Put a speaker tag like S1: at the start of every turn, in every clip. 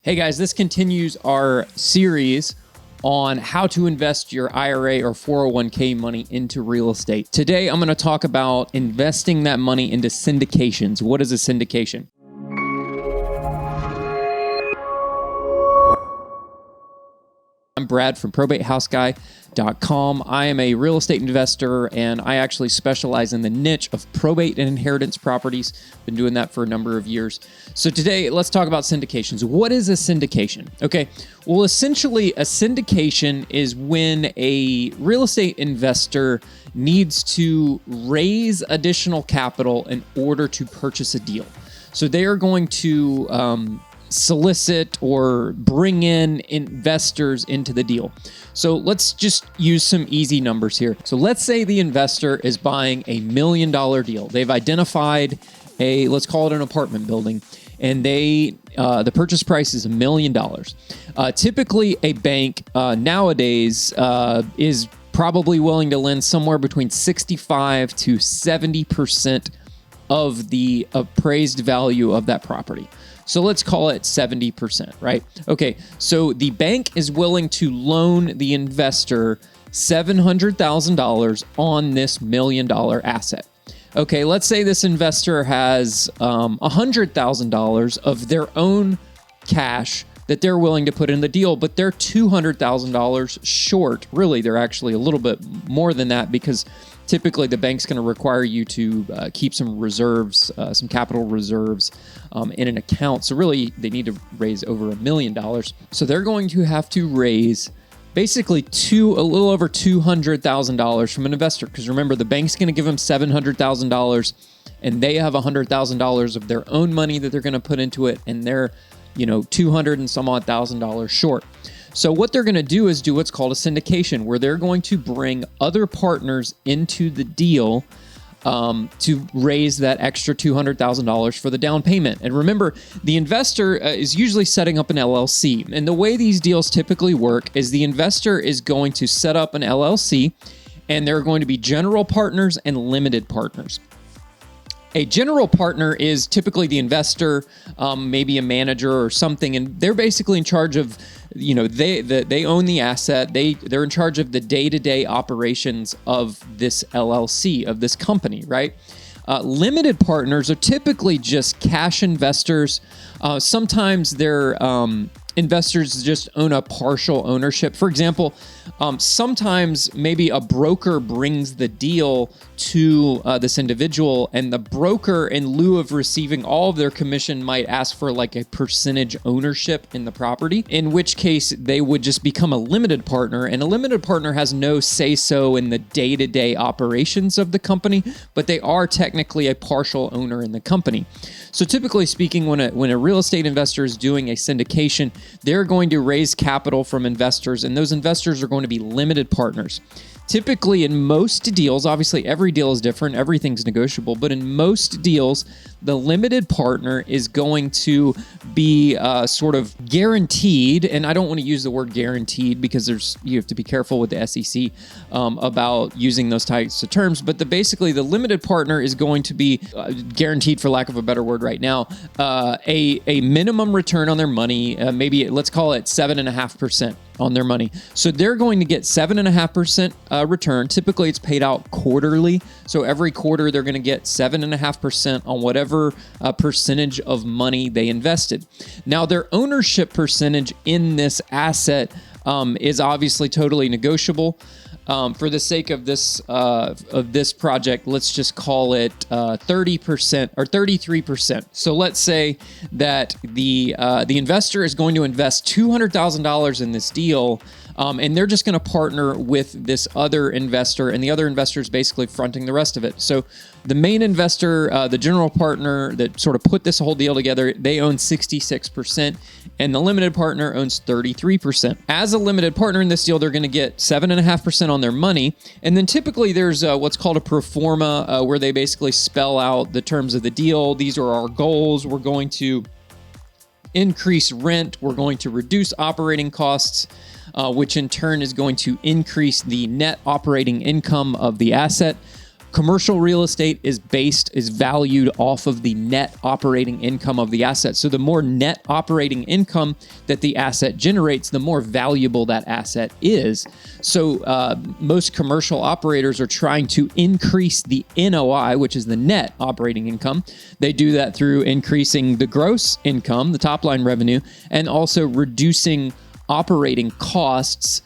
S1: Hey guys, this continues our series on how to invest your IRA or 401k money into real estate. Today, I'm going to talk about investing that money into syndications. What is a syndication? I'm Brad from probatehouseguy.com. I am a real estate investor, and I actually specialize in the niche of probate and inheritance properties. Been doing that for a number of years. So today, let's talk about syndications. What is a syndication? Okay, well, essentially, a syndication is when a real estate investor needs to raise additional capital in order to purchase a deal. So they are going to solicit or bring in investors into the deal. So let's just use some easy numbers here. So let's say the investor is buying $1 million deal. They've identified let's call it an apartment building, and the purchase price is $1 million. Typically, a bank nowadays is probably willing to lend somewhere between 65 to 70% of the appraised value of that property. So let's call it 70%, right? Okay, so the bank is willing to loan the investor $700,000 on this $1 million asset. Okay, let's say this investor has $100,000 of their own cash that they're willing to put in the deal, but they're $200,000 short. Really, they're actually a little bit more than that, because typically the bank's going to require you to keep some reserves, some capital reserves in an account. So really, they need to raise over $1 million. So they're going to have to raise basically a little over $200,000 from an investor. Because remember, the bank's going to give them $700,000, and they have $100,000 of their own money that they're going to put into it, and they're $200,000 and some odd $1,000 short. So what they're going to do is do what's called a syndication, where they're going to bring other partners into the deal to raise that extra $200,000 for the down payment. And remember, the investor is usually setting up an LLC. And the way these deals typically work is the investor is going to set up an LLC, and there are going to be general partners and limited partners. A general partner is typically the investor, maybe a manager or something, and they're basically in charge of, they own the asset. They're in charge of the day-to-day operations of this LLC, of this company, right? Limited partners are typically just cash investors. Sometimes they're investors just own a partial ownership. For example, sometimes maybe a broker brings the deal to this individual, and the broker, in lieu of receiving all of their commission, might ask for like a percentage ownership in the property, in which case they would just become a limited partner. And a limited partner has no say-so in the day-to-day operations of the company, but they are technically a partial owner in the company. So typically speaking, when a real estate investor is doing a syndication, they're going to raise capital from investors, and those investors are going to be limited partners. Typically, in most deals, obviously every deal is different, everything's negotiable, but in most deals, the limited partner is going to be sort of guaranteed, and I don't want to use the word guaranteed because you have to be careful with the SEC about using those types of terms, but basically the limited partner is going to be guaranteed, for lack of a better word right now, a minimum return on their money, maybe let's call it 7.5% on their money. So they're going to get 7.5% return. Typically, it's paid out quarterly. So every quarter, they're going to get 7.5% on whatever percentage of money they invested. Now, their ownership percentage in this asset is obviously totally negotiable. For the sake of this project, let's just call it 30% or 33%. So let's say that the investor is going to invest $200,000 in this deal, and they're just going to partner with this other investor, and the other investor is basically fronting the rest of it. So the main investor, the general partner that sort of put this whole deal together, they own 66%, and the limited partner owns 33%. As a limited partner in this deal, they're going to get 7.5% on their money, and then typically there's what's called a pro forma, where they basically spell out the terms of the deal. These are our goals. We're going to increase rent. We're going to reduce operating costs, which in turn is going to increase the net operating income of the asset. Commercial real estate is valued off of the net operating income of the asset. So the more net operating income that the asset generates, the more valuable that asset is. So most commercial operators are trying to increase the NOI, which is the net operating income. They do that through increasing the gross income, the top line revenue, and also reducing operating costs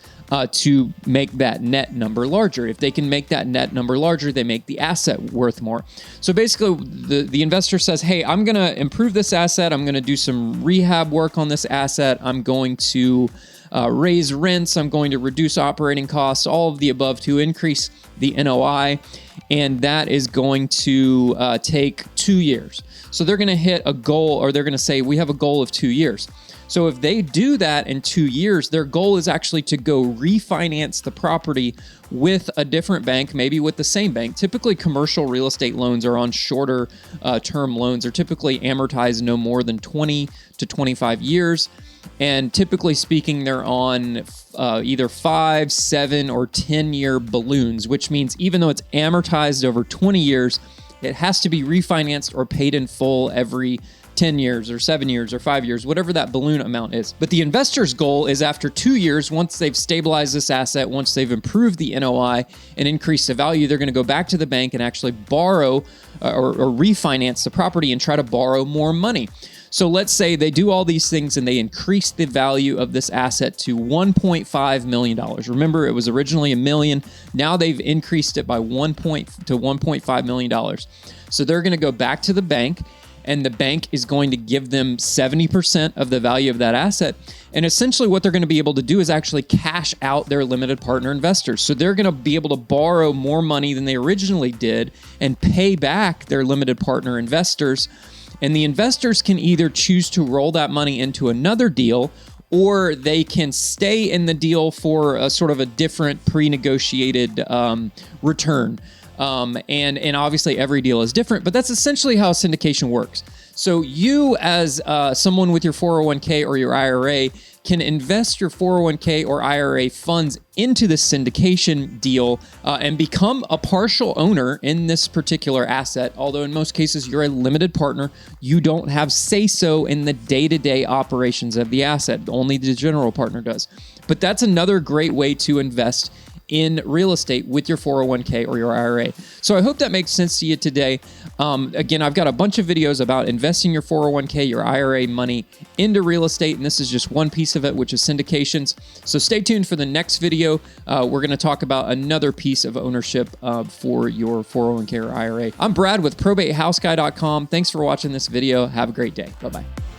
S1: to make that net number larger. If they can make that net number larger, they make the asset worth more. So basically, the investor says, hey, I'm going to improve this asset. I'm going to do some rehab work on this asset. I'm going to raise rents. I'm going to reduce operating costs, all of the above to increase the NOI. And that is going to take 2 years. So they're going to hit a goal, or they're going to say, we have a goal of 2 years. So if they do that in 2 years, their goal is actually to go refinance the property with a different bank, maybe with the same bank. Typically, commercial real estate loans are on shorter term loans. They're typically amortized no more than 20 to 25 years. And typically speaking, they're on either 5, 7, or 10-year balloons, which means even though it's amortized over 20 years, it has to be refinanced or paid in full every 10 years or 7 years or 5 years, whatever that balloon amount is. But the investor's goal is after 2 years, once they've stabilized this asset, once they've improved the NOI and increased the value, they're going to go back to the bank and actually borrow or refinance the property and try to borrow more money. So let's say they do all these things and they increase the value of this asset to $1.5 million. Remember, it was originally $1 million. Now they've increased it by to $1.5 million. So they're going to go back to the bank, and the bank is going to give them 70% of the value of that asset. And essentially what they're going to be able to do is actually cash out their limited partner investors. So they're going to be able to borrow more money than they originally did and pay back their limited partner investors. And the investors can either choose to roll that money into another deal, or they can stay in the deal for a sort of a different pre-negotiated return. And obviously every deal is different, but that's essentially how syndication works. So you as someone with your 401k or your IRA can invest your 401k or IRA funds into the syndication deal and become a partial owner in this particular asset. Although in most cases you're a limited partner, you don't have say-so in the day-to-day operations of the asset. Only the general partner does. But that's another great way to invest in real estate with your 401k or your IRA. So I hope that makes sense to you today. Again, I've got a bunch of videos about investing your 401k, your IRA money into real estate, and this is just one piece of it, which is syndications. So stay tuned for the next video. We're going to talk about another piece of ownership for your 401k or IRA. I'm Brad with probatehouseguy.com. Thanks for watching this video. Have a great day. Bye-bye.